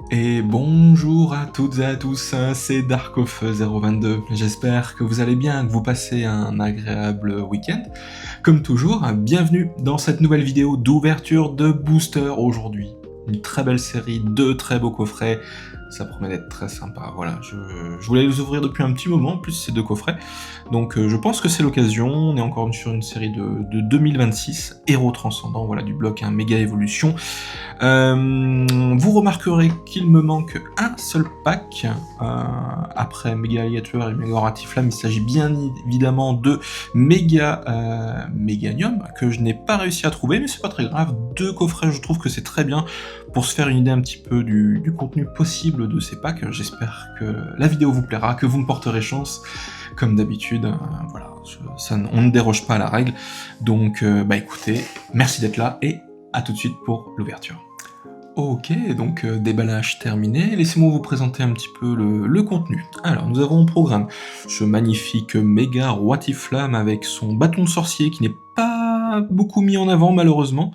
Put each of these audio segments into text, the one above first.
Et bonjour à toutes et à tous, c'est Darkof022. J'espère que vous allez bien, que vous passez un agréable week-end. Comme toujours, bienvenue dans cette nouvelle vidéo d'ouverture de Booster aujourd'hui. Une très belle série, deux très beaux coffrets, ça promet d'être très sympa. Voilà, je voulais les ouvrir depuis un petit moment, en plus ces deux coffrets. Donc je pense que c'est l'occasion, on est encore sur une série de 2026, Héros Transcendant, voilà, du bloc Méga Évolution. Vous remarquerez qu'il me manque un seul pack, après Méga Alligator et Méga Ratiflamme, il s'agit bien évidemment de Méganium, que je n'ai pas réussi à trouver, mais c'est pas très grave, deux coffrets, je trouve que c'est très bien pour se faire une idée un petit peu du contenu possible de ces packs. J'espère que la vidéo vous plaira, que vous me porterez chance, comme d'habitude, voilà, on ne déroge pas à la règle, donc écoutez, merci d'être là, et à tout de suite pour l'ouverture. Ok, donc déballage terminé, laissez-moi vous présenter un petit peu le contenu. Alors, nous avons au programme ce magnifique méga Roitiflamme avec son bâton de sorcier qui n'est pas beaucoup mis en avant malheureusement,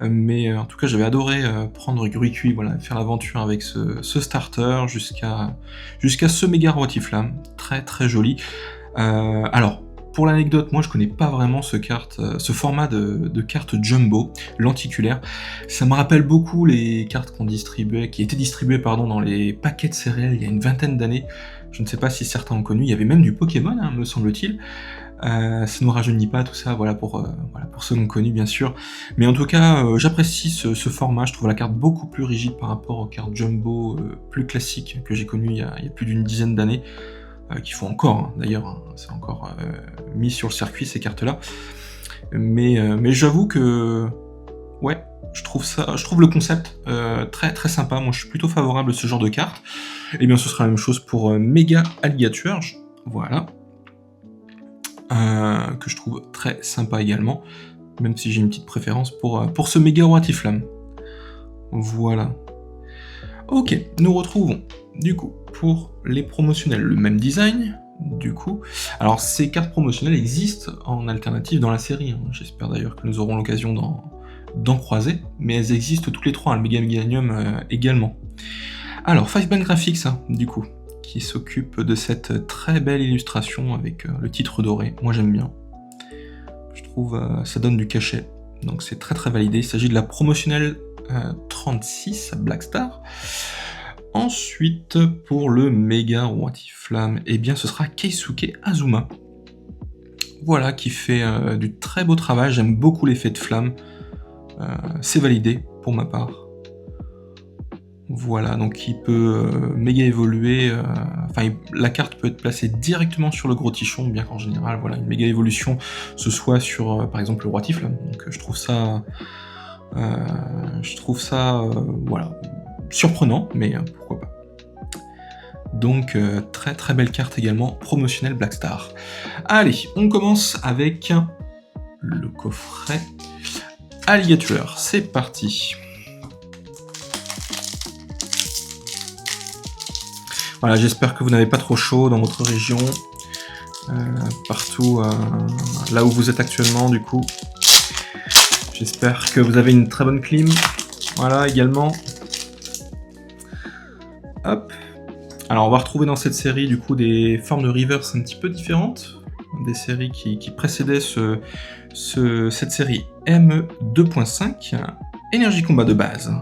mais en tout cas j'avais adoré prendre Gruicui, voilà, faire l'aventure avec ce starter jusqu'à ce méga Roitiflamme, très très joli. Alors, pour l'anecdote, moi je connais pas vraiment ce format de carte jumbo, lenticulaire. Ça me rappelle beaucoup les cartes qui étaient distribuées dans les paquets de céréales il y a une vingtaine d'années. Je ne sais pas si certains ont connu, il y avait même du Pokémon, me semble-t-il. Ça nous rajeunit pas tout ça, voilà pour ceux qui ont connu bien sûr. Mais en tout cas, j'apprécie ce format, je trouve la carte beaucoup plus rigide par rapport aux cartes jumbo plus classiques que j'ai connues il y a plus d'une dizaine d'années. Qui font encore, d'ailleurs, c'est encore mis sur le circuit ces cartes-là. Mais j'avoue que, ouais, je trouve le concept très très sympa. Moi, je suis plutôt favorable à ce genre de cartes. Et bien, ce sera la même chose pour Méga Alligator, voilà, que je trouve très sympa également, même si j'ai une petite préférence pour ce Méga Roitiflamme. Voilà. Ok, nous retrouvons du coup pour les promotionnels le même design, du coup. Alors ces cartes promotionnelles existent en alternative dans la série, j'espère d'ailleurs que nous aurons l'occasion d'en croiser, mais elles existent toutes les trois, le Méga Meganium également. Alors Five-Band Graphics, du coup, qui s'occupe de cette très belle illustration avec le titre doré, moi j'aime bien. Je trouve ça donne du cachet, donc c'est très très validé. Il s'agit de la promotionnelle 36 Black Star. Ensuite, pour le méga Roitiflamme, eh bien ce sera Keisuke Azuma. Voilà, qui fait du très beau travail, j'aime beaucoup l'effet de flamme. C'est validé pour ma part. Voilà, donc il peut méga évoluer, la carte peut être placée directement sur le gros tichon, bien qu'en général, voilà, une méga évolution, ce soit sur, par exemple, le Roitiflamme. Donc je trouve ça, voilà, surprenant, mais pourquoi pas. Donc très très belle carte également, promotionnelle Black Star. Allez, on commence avec le coffret Alligator, c'est parti. Voilà, j'espère que vous n'avez pas trop chaud dans votre région, partout là où vous êtes actuellement du coup. J'espère que vous avez une très bonne clim, voilà également. Hop. Alors on va retrouver dans cette série du coup des formes de reverse un petit peu différentes, des séries qui précédaient cette série M2.5, énergie combat de base,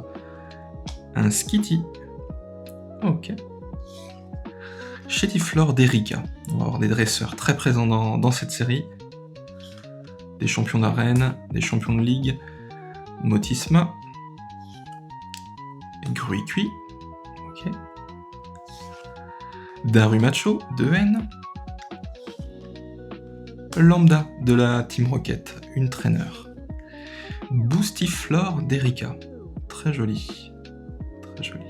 un Skitty, ok, Chétiflore d'Erika, on va avoir des dresseurs très présents dans cette série, des champions d'arène, des champions de ligue, Motisma, Gruicui, ok, Darumacho de N, Lambda de la Team Rocket, une traîneur, Boostiflore d'Erika, très joli, très joli.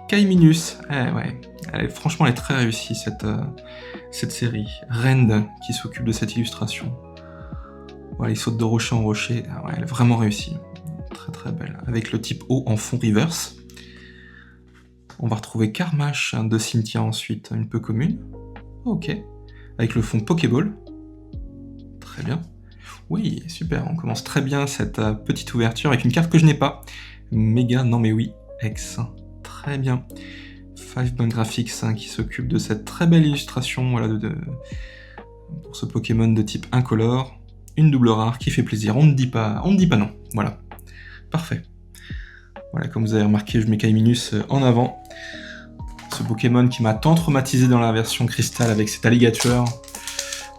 Kaiminus, ouais, franchement elle est très réussie cette série. Rend qui s'occupe de cette illustration. Voilà, il saute de rocher en rocher, ouais, elle est vraiment réussie, très très belle, avec le type O en fond reverse. On va retrouver Karmash de Cynthia ensuite, une peu commune. Ok. Avec le fond Pokéball. Très bien. Oui, super, on commence très bien cette petite ouverture avec une carte que je n'ai pas. Méga, non mais oui, X. Très bien. Five Band Graphics qui s'occupe de cette très belle illustration voilà, pour ce Pokémon de type incolore. Une double rare qui fait plaisir. On ne dit pas non. Voilà. Parfait. Voilà, comme vous avez remarqué, je mets Kaiminus en avant. Ce Pokémon qui m'a tant traumatisé dans la version cristal avec cet alligator.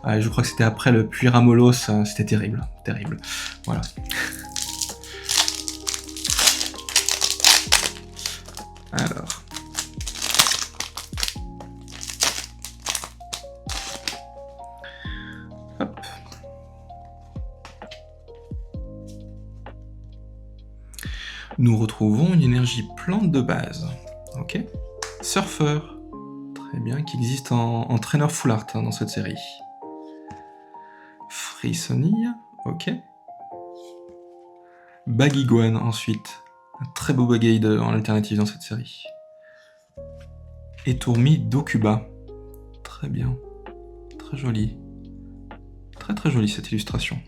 Je crois que c'était après le puits Ramolos, c'était terrible, terrible. Voilà. Alors. Hop. Nous retrouvons une énergie plante de base. Ok. Surfer. Très bien, qui existe en trainer full art dans cette série. Frissonille. Ok. Baguiguan ensuite. Un très beau Bugade en alternative dans cette série. Et Tourmi d'Okuba. Très bien. Très joli. Très très jolie cette illustration.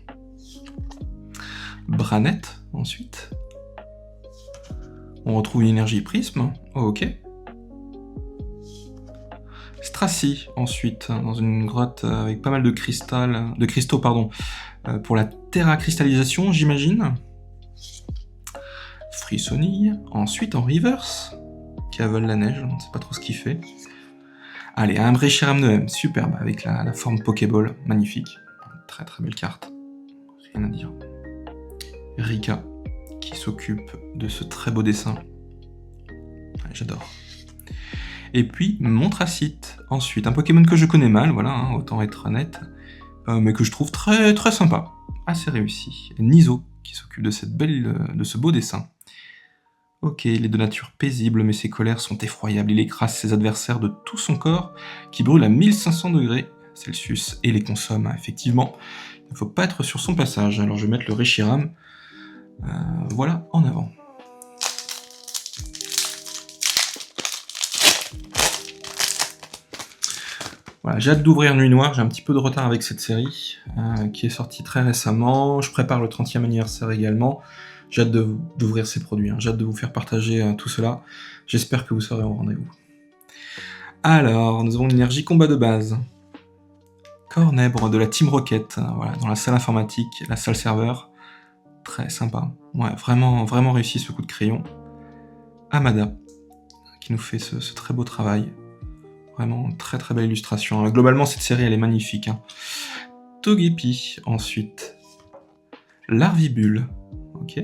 Branette ensuite. On retrouve une énergie prisme. Oh, ok. Stracy ensuite, dans une grotte avec pas mal de cristaux pour la terracristallisation, j'imagine. Frissonille, ensuite en reverse, qui avale la neige, on ne sait pas trop ce qu'il fait. Allez, un Reshiram Noem, superbe, avec la forme Pokéball, magnifique. Très très belle carte, rien à dire. Rika, qui s'occupe de ce très beau dessin. Ouais, j'adore. Et puis Montracite, ensuite, un Pokémon que je connais mal, voilà, autant être honnête, mais que je trouve très très sympa, assez réussi. Nizo, qui s'occupe de ce beau dessin. Ok, il est de nature paisible, mais ses colères sont effroyables. Il écrase ses adversaires de tout son corps, qui brûle à 1500 degrés Celsius, et les consomme. Effectivement, il ne faut pas être sur son passage. Alors je vais mettre le Reshiram, voilà, en avant. Voilà, j'ai hâte d'ouvrir Nuit Noire, j'ai un petit peu de retard avec cette série, qui est sortie très récemment. Je prépare le 30e anniversaire également. J'ai hâte d'ouvrir ces produits, j'ai hâte de vous faire partager tout cela. J'espère que vous serez au rendez-vous. Alors, nous avons une énergie combat de base. Cornèbre de la Team Rocket, voilà, dans la salle informatique, la salle serveur. Très sympa. Ouais, vraiment, vraiment réussi ce coup de crayon. Amada, qui nous fait ce très beau travail. Vraiment, très très belle illustration. Globalement, cette série, elle est magnifique. Togepi, ensuite. Larvibule, ok.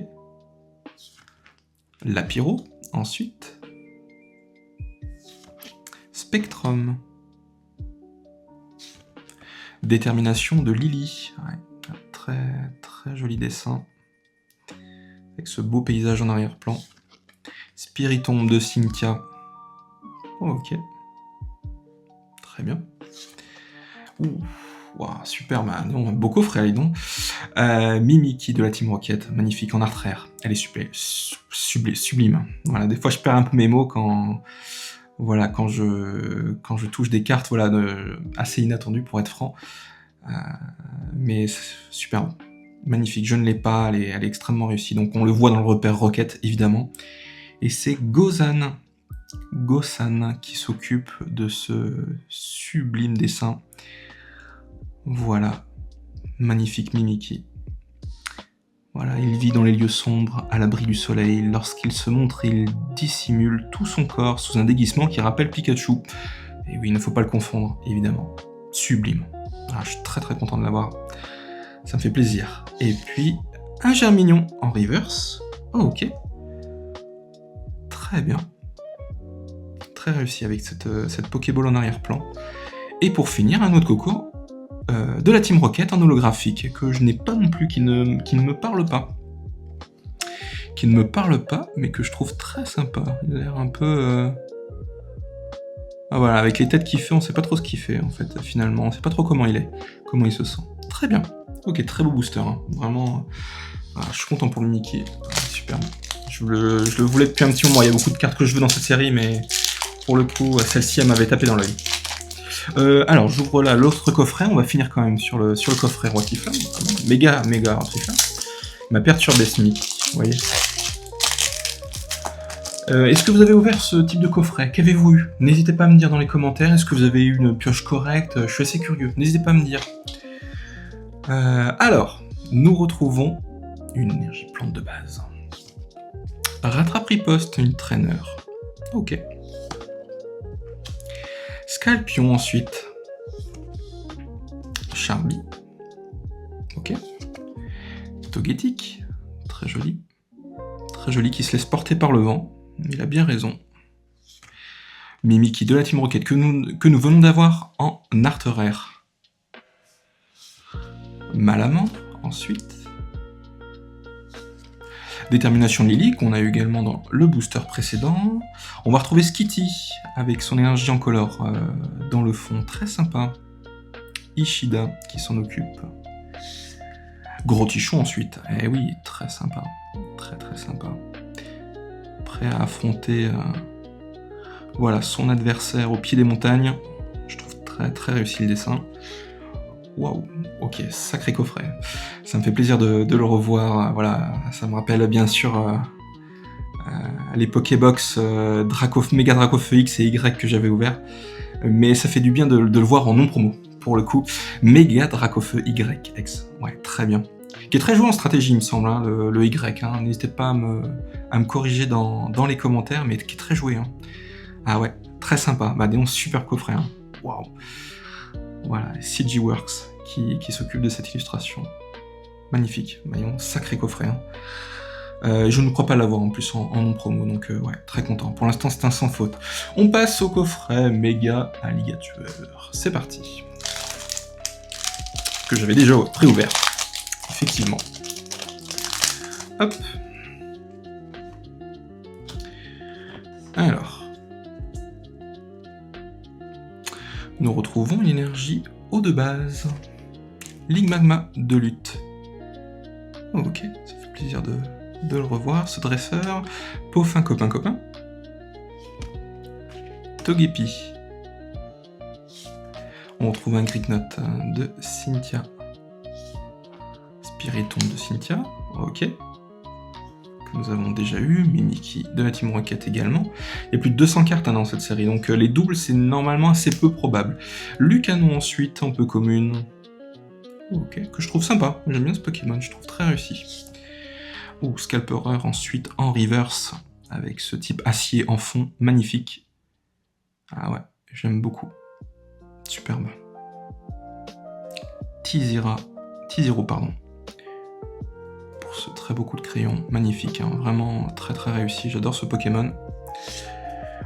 Lapiro, ensuite. Spectrum. Détermination de Lily. Ouais, très très joli dessin. Avec ce beau paysage en arrière-plan. Spiritombe de Cynthia. Oh, ok. Très bien. Ouh, wow, super, non, beau coffret, allez donc. Mimiki de la Team Rocket, magnifique en art rare. Elle est sublime. Voilà, des fois je perds un peu mes mots quand je touche des cartes assez inattendues pour être franc. Mais superbe. Magnifique, je ne l'ai pas, elle est extrêmement réussie. Donc on le voit dans le repère Rocket, évidemment. Et c'est Gozan qui s'occupe de ce sublime dessin. Voilà, magnifique Mimiki. Voilà, il vit dans les lieux sombres, à l'abri du soleil. Lorsqu'il se montre, il dissimule tout son corps sous un déguisement qui rappelle Pikachu. Et oui, il ne faut pas le confondre, évidemment. Sublime. Ah, je suis très très content de l'avoir. Ça me fait plaisir. Et puis, un Germignon en reverse. Oh, ok. Très bien. Très réussi avec cette Pokéball en arrière-plan. Et pour finir, un autre coco de la Team Rocket en holographique, que je n'ai pas non plus, qui ne me parle pas. Qui ne me parle pas, mais que je trouve très sympa. Il a l'air un peu... Ah voilà, avec les têtes qu'il fait, on sait pas trop ce qu'il fait, en fait, finalement. On sait pas trop comment il est, comment il se sent. Très bien. Ok, très beau booster, vraiment... je suis content pour le Mickey. Superbe. Je le voulais depuis un petit moment. Il y a beaucoup de cartes que je veux dans cette série, mais pour le coup, celle-ci, elle m'avait tapé dans l'œil. Alors, j'ouvre là l'autre coffret. On va finir quand même sur le coffret Roi Typhon. Méga Roi Typhon. Il m'a perturbé ce Mickey, vous voyez. Est-ce que vous avez ouvert ce type de coffret? Qu'avez-vous eu? N'hésitez pas à me dire dans les commentaires. Est-ce que vous avez eu une pioche correcte? Je suis assez curieux. N'hésitez pas à me dire. Alors, nous retrouvons une énergie plante de base. Rattrape-riposte, une trainer. Ok. Scalpion ensuite. Charby. Ok. Togetic. Très joli. Très joli, qui se laisse porter par le vent. Il a bien raison. Mimikyu de la Team Rocket que nous venons d'avoir en art rare. Malamant ensuite. Détermination Lily, qu'on a eu également dans le booster précédent. On va retrouver Skitty, avec son énergie en color dans le fond, très sympa. Ishida, qui s'en occupe. Gros Tichon ensuite, eh oui, très sympa. Très très sympa. Prêt à affronter voilà, son adversaire au pied des montagnes. Je trouve très très réussi le dessin. Waouh, ok, sacré coffret. Ça me fait plaisir de le revoir. Voilà, ça me rappelle bien sûr les Pokébox Mega Dracofeu X et Y que j'avais ouvert. Mais ça fait du bien de le voir en non-promo, pour le coup. Mega Dracofeu YX, ouais, très bien. Qui est très joué en stratégie, il me semble, hein, le Y. Hein. N'hésitez pas à me corriger dans les commentaires, mais qui est très joué. Hein. Ah ouais, très sympa. Bah, disons, super coffret. Hein. Waouh. Voilà, CG Works qui s'occupe de cette illustration. Magnifique, voyons, sacré coffret. Hein. Je ne crois pas l'avoir en plus en non-promo, donc ouais, très content. Pour l'instant, c'est un sans faute. On passe au coffret Méga Alligator. C'est parti. Que j'avais déjà préouvert. Effectivement. Hop. Alors. Nous retrouvons l'énergie eau de base. Ligue Magma de lutte. Oh, ok, ça fait plaisir de le revoir, ce dresseur. Peaufin copain. Togepi. On retrouve un Grignot de Cynthia. Spiritomb de Cynthia, ok. Que nous avons déjà eu. Mimikyu de la Team Rocket également. Il y a plus de 200 cartes dans cette série, donc les doubles c'est normalement assez peu probable. Lucanon ensuite, un peu commune. Ok, que je trouve sympa. J'aime bien ce Pokémon, je trouve très réussi. Ouh, Scalperer ensuite en reverse, avec ce type acier en fond, magnifique. Ah ouais, j'aime beaucoup. Superbe. T-Zero, pardon. Pour ce très beau coup de crayon, magnifique, hein, vraiment très très réussi, j'adore ce Pokémon.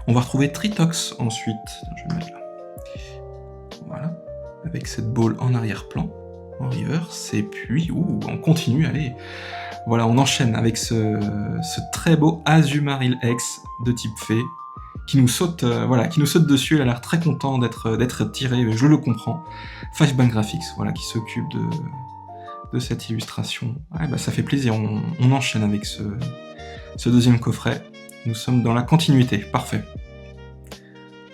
On va retrouver Tritox ensuite, je vais le mettre là. Voilà, avec cette balle en arrière-plan, en reverse, et puis, on continue, allez. Voilà, on enchaîne avec ce très beau Azumarill X de type fée, qui nous saute, qui nous saute dessus. Elle a l'air très content d'être tirée, je le comprends. Five Bang Graphics, voilà, qui s'occupe de cette illustration. Ouais, bah ça fait plaisir. On enchaîne avec ce deuxième coffret. Nous sommes dans la continuité, parfait.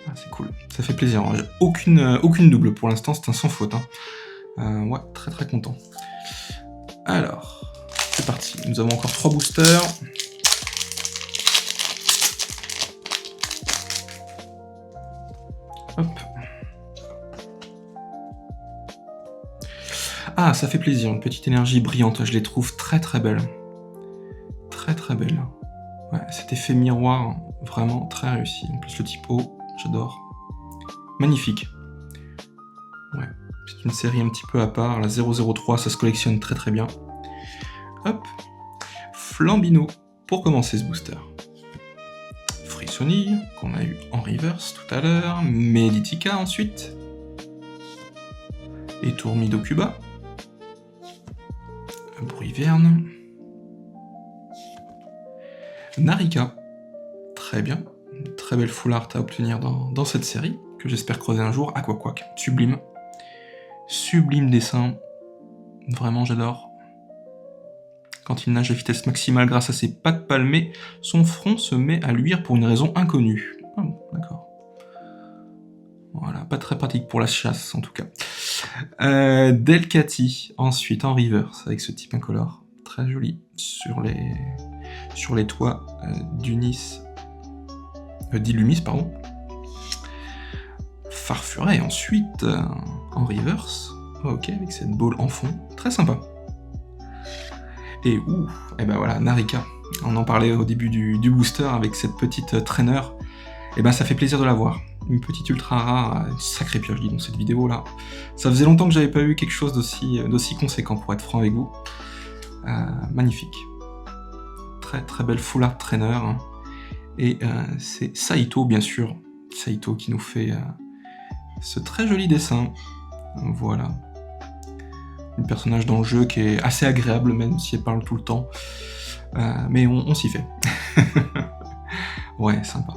Ah, c'est cool, ça fait plaisir. Aucune double pour l'instant, c'est un sans faute. Hein. Ouais, très très content. Alors. C'est parti, nous avons encore 3 boosters. Hop. Ah, ça fait plaisir, une petite énergie brillante, je les trouve très très belles. Très très belles. Ouais, cet effet miroir, vraiment très réussi. En plus le type O, j'adore. Magnifique. Ouais, c'est une série un petit peu à part, la 003, ça se collectionne très très bien. Hop, Flambino pour commencer ce booster. Frissonille, qu'on a eu en reverse tout à l'heure. Meditica ensuite. Et Tourmidocuba. Bruiverne. Narika. Très bien. Une très belle full art à obtenir dans cette série, que j'espère croiser un jour. Aquaquack, sublime. Sublime dessin. Vraiment, j'adore. Quand il nage à vitesse maximale grâce à ses pattes palmées, son front se met à luire pour une raison inconnue. Ah bon, d'accord. Voilà, pas très pratique pour la chasse en tout cas. Delcatty, ensuite en reverse avec ce type incolore. Très joli sur les toits d'Unis d'Illumis, pardon. Farfuret ensuite, en reverse. Ok, avec cette ball en fond, très sympa. Et et ben voilà, Narika. On en parlait au début du booster avec cette petite trainer. Et ben ça fait plaisir de la voir. Une petite ultra rare, une sacrée pioche, dis donc, cette vidéo là. Ça faisait longtemps que j'avais pas eu quelque chose d'aussi conséquent, pour être franc avec vous. Magnifique. Très très belle full art trainer. Et c'est Saito, bien sûr. Saito qui nous fait ce très joli dessin. Voilà. Un personnage dans le jeu qui est assez agréable, même si elle parle tout le temps. Mais on s'y fait. Ouais, sympa.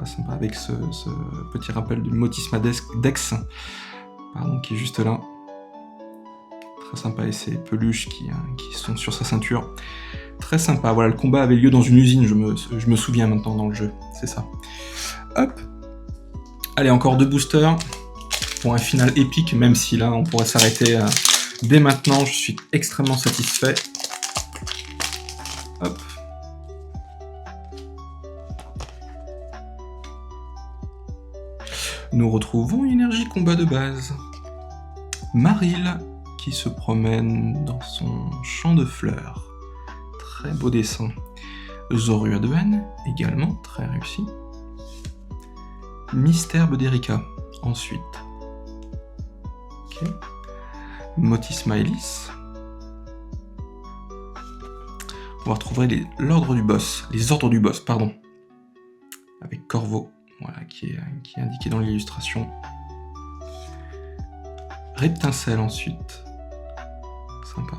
Sympa, avec ce petit rappel du Motisma Dex, pardon, qui est juste là. Très sympa, et ces peluches qui sont sur sa ceinture. Très sympa. Voilà, le combat avait lieu dans une usine, je me souviens maintenant dans le jeu. C'est ça. Hop. Allez, encore 2 boosters pour un final épique, même si là, on pourrait s'arrêter dès maintenant. Je suis extrêmement satisfait. Hop. Nous retrouvons une énergie combat de base. Maril, qui se promène dans son champ de fleurs. Très beau dessin. Zorua de Haine, également très réussi. Mystère d'Erika, ensuite. Ok. Motisma Elis. On va retrouver l'ordre du boss, les ordres du boss, pardon. Avec Corvo, voilà, qui est indiqué dans l'illustration. Reptincelle ensuite. Sympa.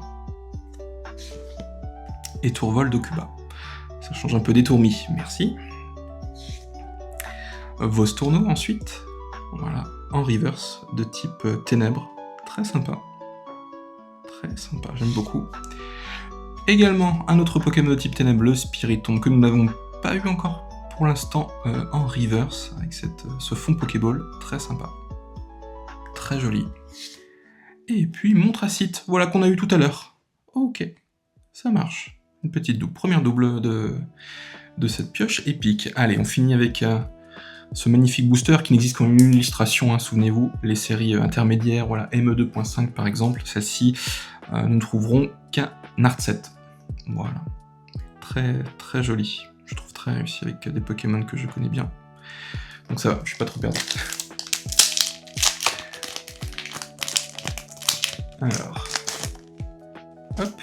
Et Tourvol d'Okuba. Ça change un peu des tourmis, merci. Vostourneau ensuite. Voilà, en reverse, de type ténèbres. Très sympa. Très sympa, j'aime beaucoup. Également, un autre Pokémon de type ténèbres, le Spiritomb, que nous n'avons pas eu encore pour l'instant en reverse, avec ce fond Pokéball. Très sympa. Très joli. Et puis Montracite, voilà qu'on a eu tout à l'heure. Ok, ça marche. Une petite première double de cette pioche épique. Allez, on finit avec ce magnifique booster qui n'existe qu'en une illustration, hein, souvenez-vous, les séries intermédiaires, voilà, ME2.5 par exemple, celle-ci, nous ne trouverons qu'un art set. Voilà. Très très joli. Je trouve très réussi avec des Pokémon que je connais bien. Donc ça va, je suis pas trop perdu. Alors, hop.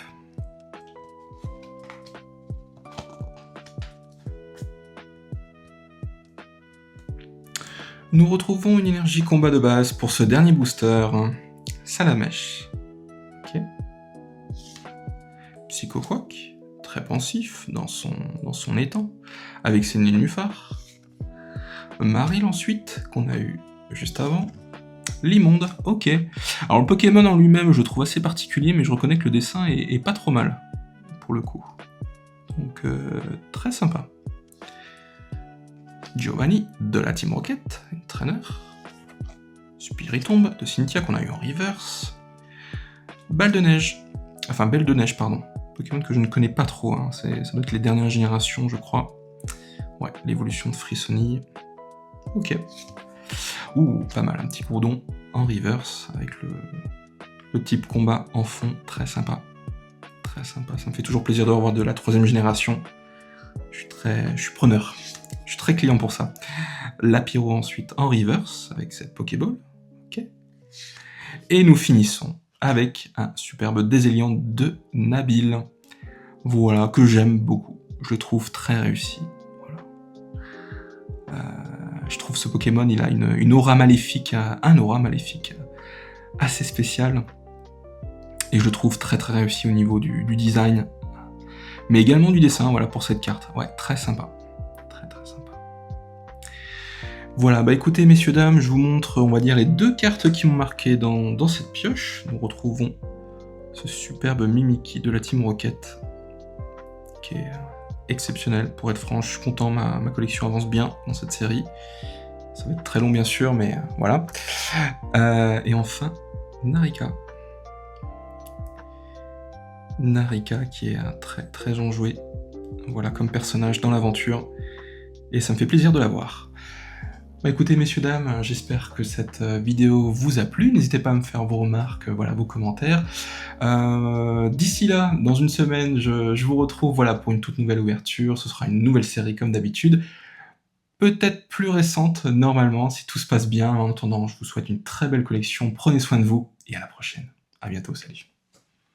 Nous retrouvons une énergie combat de base pour ce dernier booster. Salamèche. Ok. Psychoquack, très pensif dans son étang, avec ses nénuphars. Maril ensuite, qu'on a eu juste avant. L'immonde, ok. Alors le Pokémon en lui-même, je le trouve assez particulier, mais je reconnais que le dessin est pas trop mal, pour le coup. Donc, très sympa. Giovanni, de la Team Rocket, une trainer. Spiritomb, de Cynthia, qu'on a eu en reverse. Belle de neige, pardon. Pokémon que je ne connais pas trop, hein. Ça doit être les dernières générations, je crois. Ouais, l'évolution de Frissonille. Ok. Pas mal, un petit Gourdon en reverse, avec le type combat en fond, très sympa. Très sympa, ça me fait toujours plaisir de revoir de la 3ème génération. Je suis preneur. Je suis très client pour ça. Lapiro ensuite en reverse, avec cette Pokéball. Ok. Et nous finissons avec un superbe Déséliant de Nabil. Voilà, que j'aime beaucoup. Je le trouve très réussi. Voilà. Je trouve ce Pokémon, il a une aura maléfique, un aura maléfique assez spécial. Et je le trouve très très réussi au niveau du design. Mais également du dessin, voilà, pour cette carte. Ouais, très sympa. Très très sympa. Voilà, bah écoutez, messieurs, dames, je vous montre, on va dire, les 2 cartes qui m'ont marqué dans cette pioche. Nous retrouvons ce superbe Mimikyu de la Team Rocket, qui est exceptionnel, pour être franc. Je suis content, ma collection avance bien dans cette série. Ça va être très long, bien sûr, mais voilà. Et enfin, Narika. Narika, qui est un très très enjoué, voilà, comme personnage dans l'aventure, et ça me fait plaisir de la voir. Bah écoutez messieurs, dames, j'espère que cette, vidéo vous a plu. N'hésitez pas à me faire vos remarques, voilà, vos commentaires. D'ici là, dans une semaine, je vous retrouve, voilà, pour une toute nouvelle ouverture. Ce sera une nouvelle série comme d'habitude. Peut-être plus récente, normalement, si tout se passe bien. En attendant, je vous souhaite une très belle collection. Prenez soin de vous et à la prochaine. À bientôt, salut.